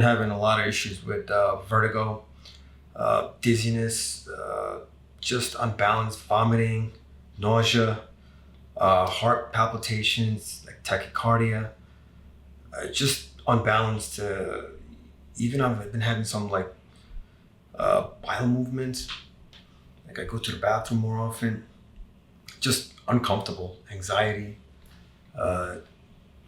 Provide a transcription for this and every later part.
having a lot of issues with vertigo, dizziness, just unbalanced vomiting, nausea, heart palpitations, like tachycardia, just unbalanced. Even I've been having some like bowel movements, like I go to the bathroom more often, just uncomfortable, anxiety.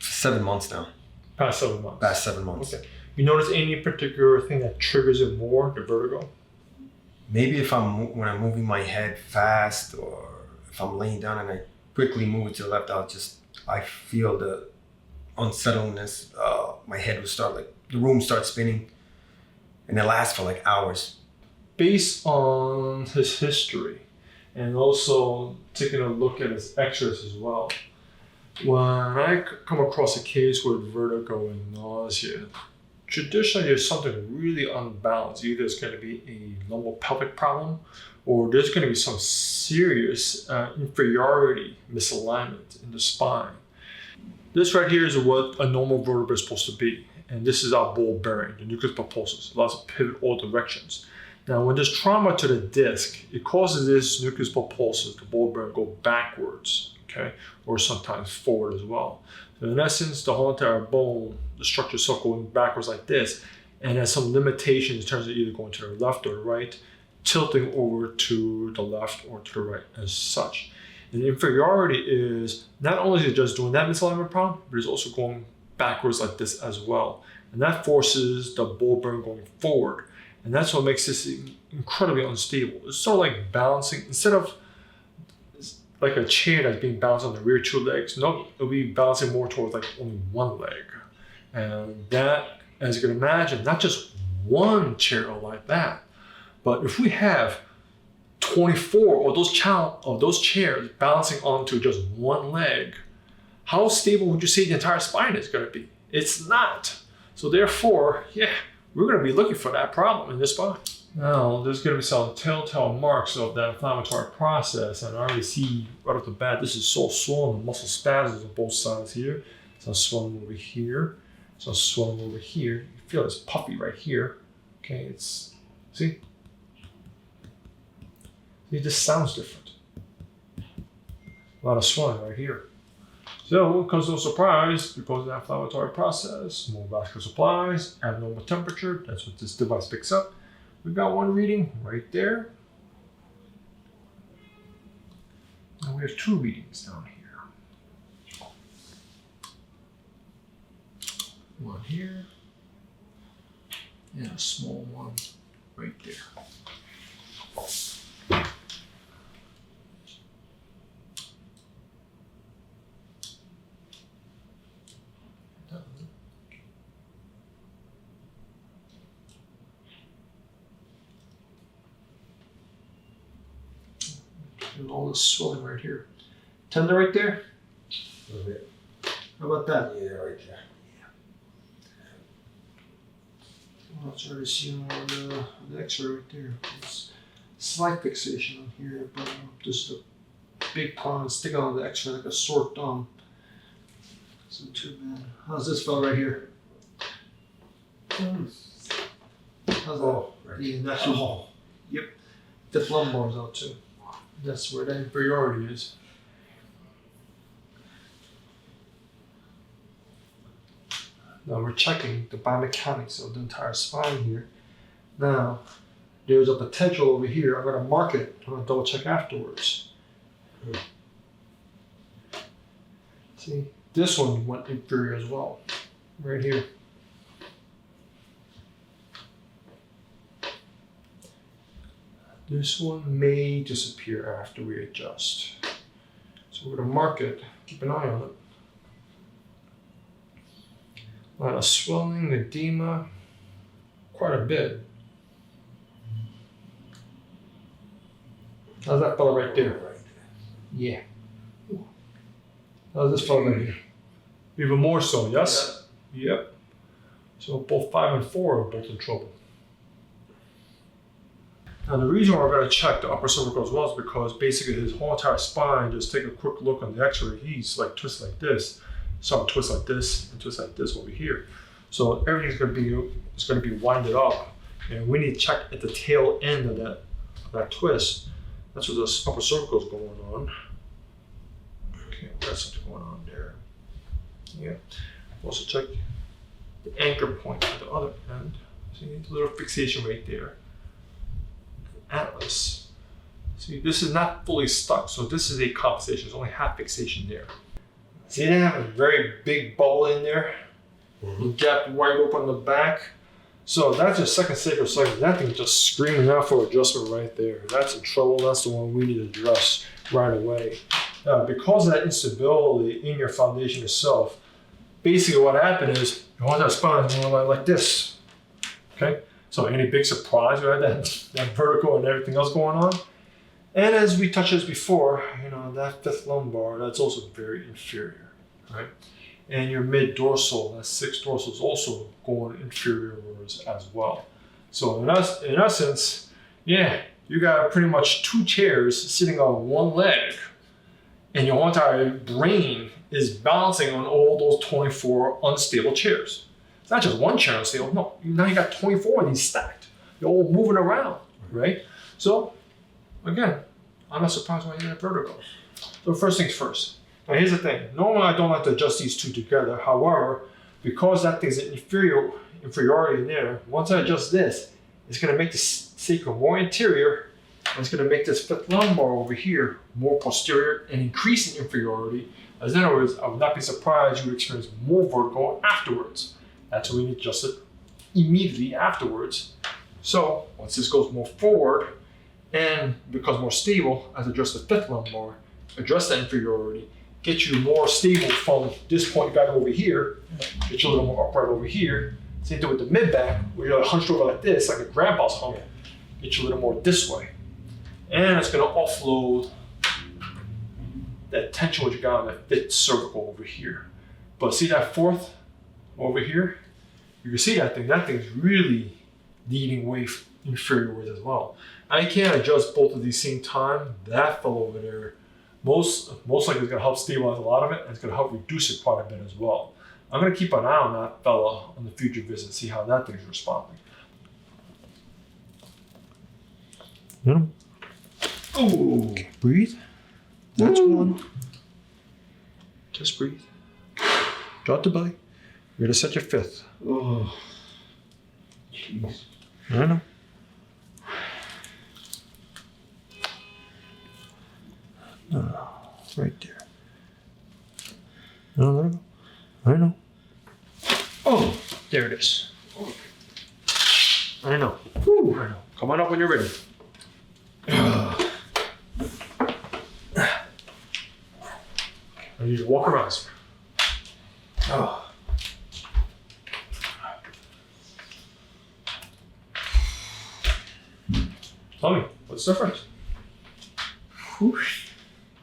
7 months now. Past 7 months. Past 7 months. Okay. You notice any particular thing that triggers it more, the vertigo? Maybe if when I'm moving my head fast, or if I'm laying down and I quickly move it to the left, I feel the unsettledness. My head will start, like the room starts spinning, and it lasts for like hours. Based on his history, and also taking a look at his x-rays as well, when I come across a case with vertigo and nausea, traditionally there's something really unbalanced. Either it's going to be a lumbar-pelvic problem, or there's going to be some serious inferiority misalignment in the spine. This right here is what a normal vertebra is supposed to be, and this is our ball bearing, the nucleus pulposus. It allows it to pivot all directions. Now, when there's trauma to the disc, it causes this nucleus pulposus, the ball bearing, go backwards, okay, or sometimes forward as well. So in essence, the whole entire bone, the structure itself going backwards like this, and has some limitations in terms of either going to the left or the right, tilting over to the left or to the right as such. And the inferiority is not only is it just doing that misalignment problem, but it's also going backwards like this as well. And that forces the ball bearing going forward. And that's what makes this incredibly unstable. It's sort of like balancing, instead of like a chair that's being balanced on the rear two legs, no, it'll be balancing more towards like only one leg. And that, as you can imagine, not just one chair like that, but if we have 24 of those chairs balancing onto just one leg, how stable would you say the entire spine is going to be? It's not. So therefore, yeah, we're going to be looking for that problem in this spine. Now, there's going to be some telltale marks of that inflammatory process, and I already see right off the bat, this is so swollen, muscle spasms on both sides here. Some swelling over here, some swelling over here. You feel this puffy right here. Okay, it's, see? It just sounds different. A lot of swelling right here. So it comes no surprise, because of the inflammatory process, more vascular supplies, abnormal temperature, that's what this device picks up. We've got one reading right there. And we have two readings down here. One here, and a small one right there. And all this swelling right here. Tender right there? A little bit. How about that? Yeah, right there. Well, it's already seen on the x-ray right there. It's slight fixation on here, but just a big pond sticking on the x-ray like a sore thumb. Isn't too bad. How's this fella right here? How's that? Right. Yeah, that's Yep. The lumbar's out too. That's where the inferiority is. Now we're checking the biomechanics of the entire spine here. Now, there's a potential over here. I'm going to mark it. I'm going to double check afterwards. See, this one went inferior as well, right here. This one may disappear after we adjust. So we're going to mark it, keep an eye on it. A lot of swelling, edema, quite a bit. How's that fella right there? Yeah. How's this fella right here? Even more so, yes? Yep. So both 5 and 4 are both in trouble. Now the reason why we're going to check the upper cervical as well is because basically his whole entire spine, just take a quick look on the x-ray, he's like twist like this, some twist like this, and twist like this over here. So everything's gonna be winded up, and we need to check at the tail end of that twist. That's where the upper cervical is going on. Okay, we got something going on there. Yeah. Also check the anchor point at the other end. See, a little fixation right there. Atlas. See, this is not fully stuck, so this is a compensation. There's only half fixation there. See, they have a very big bubble in there. Mm-hmm. Gap wide open on the back. So that's your second sacral segment. That thing's just screaming out for adjustment right there. That's in trouble. That's the one we need to address right away. Because of that instability in your foundation itself, basically what happened is you want that spine like this. Okay? So any big surprise, right? That vertical and everything else going on. And as we touched this before, that fifth lumbar, that's also very inferior, right? And your mid dorsal, that sixth dorsal, is also going inferiorwards as well. So in essence, yeah, you got pretty much two chairs sitting on one leg, and your entire brain is balancing on all those 24 unstable chairs. It's not just one chair unstable. No, now you got 24 of these stacked. They're all moving around, right? So again, I'm not surprised why you have vertigo. So first things first. Now here's the thing. Normally I don't have to adjust these two together. However, because that thing's an inferiority in there, once I adjust this, it's going to make the sacrum more interior, and it's going to make this fifth lumbar over here more posterior and increase in inferiority. As in other words, I would not be surprised you would experience more vertigo afterwards. That's why we need to adjust it immediately afterwards. So once this goes more forward and becomes more stable, as adjust the fifth lumbar, address that inferiority, get you more stable from this point back over here, get you a little more upright over here. Same thing with the mid back, where you're hunched over like this, like a grandpa's hump, get you a little more this way. And it's gonna offload that tension what you got on that fifth cervical over here. But see that fourth over here? You can see that thing's really leading way inferiorwards as well. I can't adjust both at the same time. That fellow over there, most likely is gonna help stabilize a lot of it, and it's gonna help reduce it quite a bit as well. I'm gonna keep an eye on that fella on the future visit, see how that thing's responding. Oh, breathe. That's one. Just breathe. Drop the belly. You're gonna set your fifth. Oh, jeez. I know. No, right there. No, let it go. I know. Oh, there it is. I know. Whew, I know. Come on up when you're ready. I need you to walk around. Oh. Tell me, what's different? Whew. I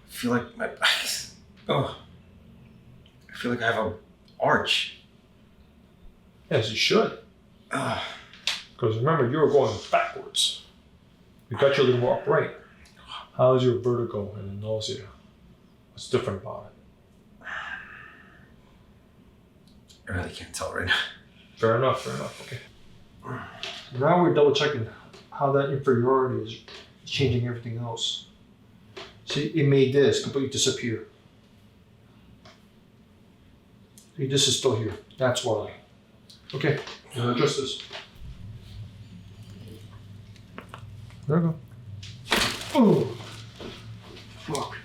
feel like my I feel like I have an arch. Yes, you should. Because remember, you were going backwards. We got you a little more upright. How's your vertigo and nausea? What's different about it? I really can't tell right now. Fair enough, okay. Now we're double checking how that inferiority is changing everything else. See, it made this completely disappear. See, this is still here. That's why. Okay, I'm gonna adjust this. There we go. Oh, fuck.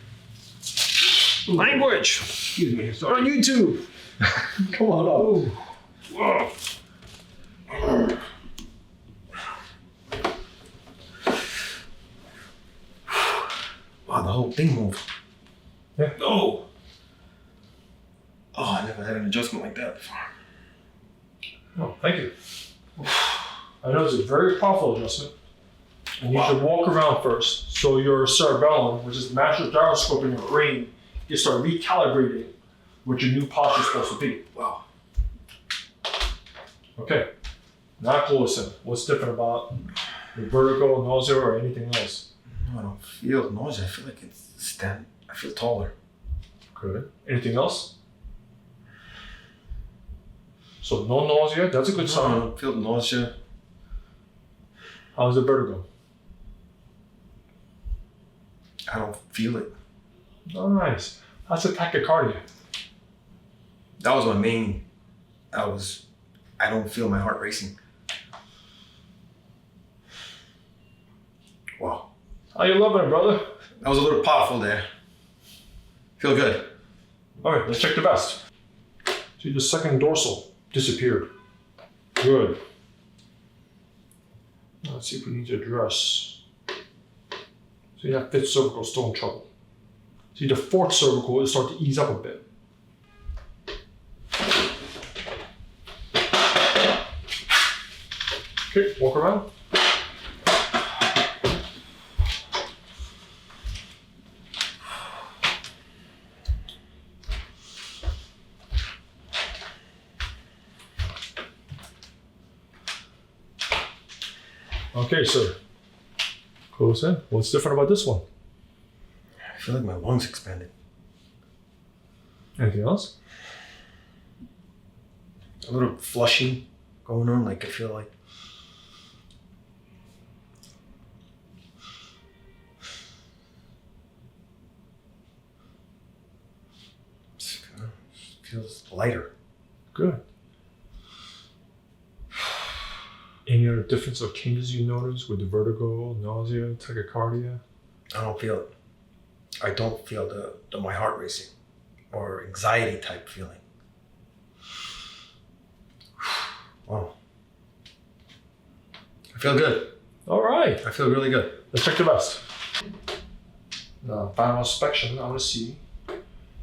Language. Excuse me, sorry. On YouTube. Come on up. Whoa. Wow, the whole thing moved. Yeah. Oh. Oh, I never had an adjustment like that before. Oh, thank you. I know it's a very powerful adjustment. And you should walk around first. So your cerebellum, which is the master gyroscope in your brain, you start recalibrating what your new posture is supposed to be. Wow. Okay. Now listen. What's different about your vertigo, nausea, or anything else? No, I don't feel nausea. I feel like I feel taller. Good. Anything else? So no nausea, that's a good sign. I don't feel nausea. How's the vertigo? I don't feel it. Nice. How's the tachycardia? That was my main. I don't feel my heart racing. Wow. How you loving it, brother? That was a little powerful there. Feel good. All right, let's check the vest. See, the second dorsal disappeared. Good. Now let's see if we need to address. See, that fifth cervical is still in trouble. See, the fourth cervical is starting to ease up a bit. Okay, walk around. Okay, sir. Close in. What's different about this one? I feel like my lungs expanded. Anything else? A little flushing going on. Like I feel like. Feels lighter. Good. Any other difference or changes you notice with the vertigo, nausea, tachycardia? I don't feel it. I don't feel the my heart racing or anxiety type feeling. Wow. I feel good. All right. I feel really good. Let's check the vest. Now, final inspection, I want to see.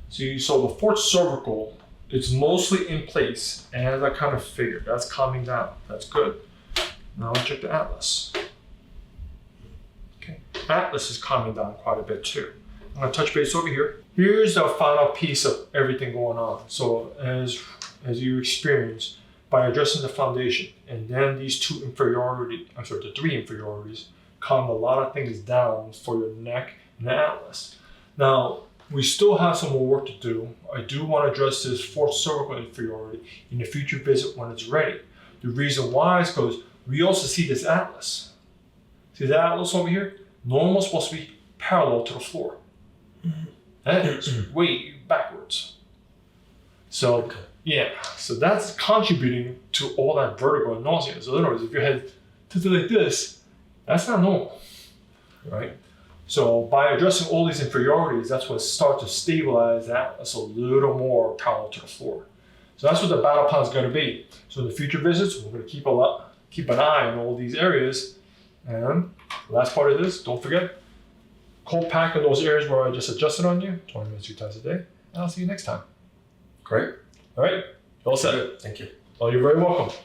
See, so the fourth cervical, it's mostly in place, as I kind of figured. That's calming down. That's good. Now let's check the atlas. Okay, atlas is calming down quite a bit too. I'm gonna touch base over here. Here's the final piece of everything going on. So as you experience, by addressing the foundation, and then these the three inferiorities, calm a lot of things down for your neck and the atlas. Now, we still have some more work to do. I do want to address this fourth cervical inferiority in a future visit when it's ready. The reason why is because we also see this atlas. See that atlas over here? Normal is supposed to be parallel to the floor. That is way backwards. So, yeah, so that's contributing to all that vertigo and nausea. So in other words, if your head tilted like this, that's not normal, right? So by addressing all these inferiorities, that's what starts to stabilize that atlas a little more parallel to the floor. So that's what the battle plan is going to be. So in the future visits, we're going to keep an eye on all these areas. And the last part of this, don't forget, cold pack in those areas where I just adjusted on you, 20 minutes 2 times a day. And I'll see you next time. Great. All right? All set. Thank you. Oh, you're very welcome.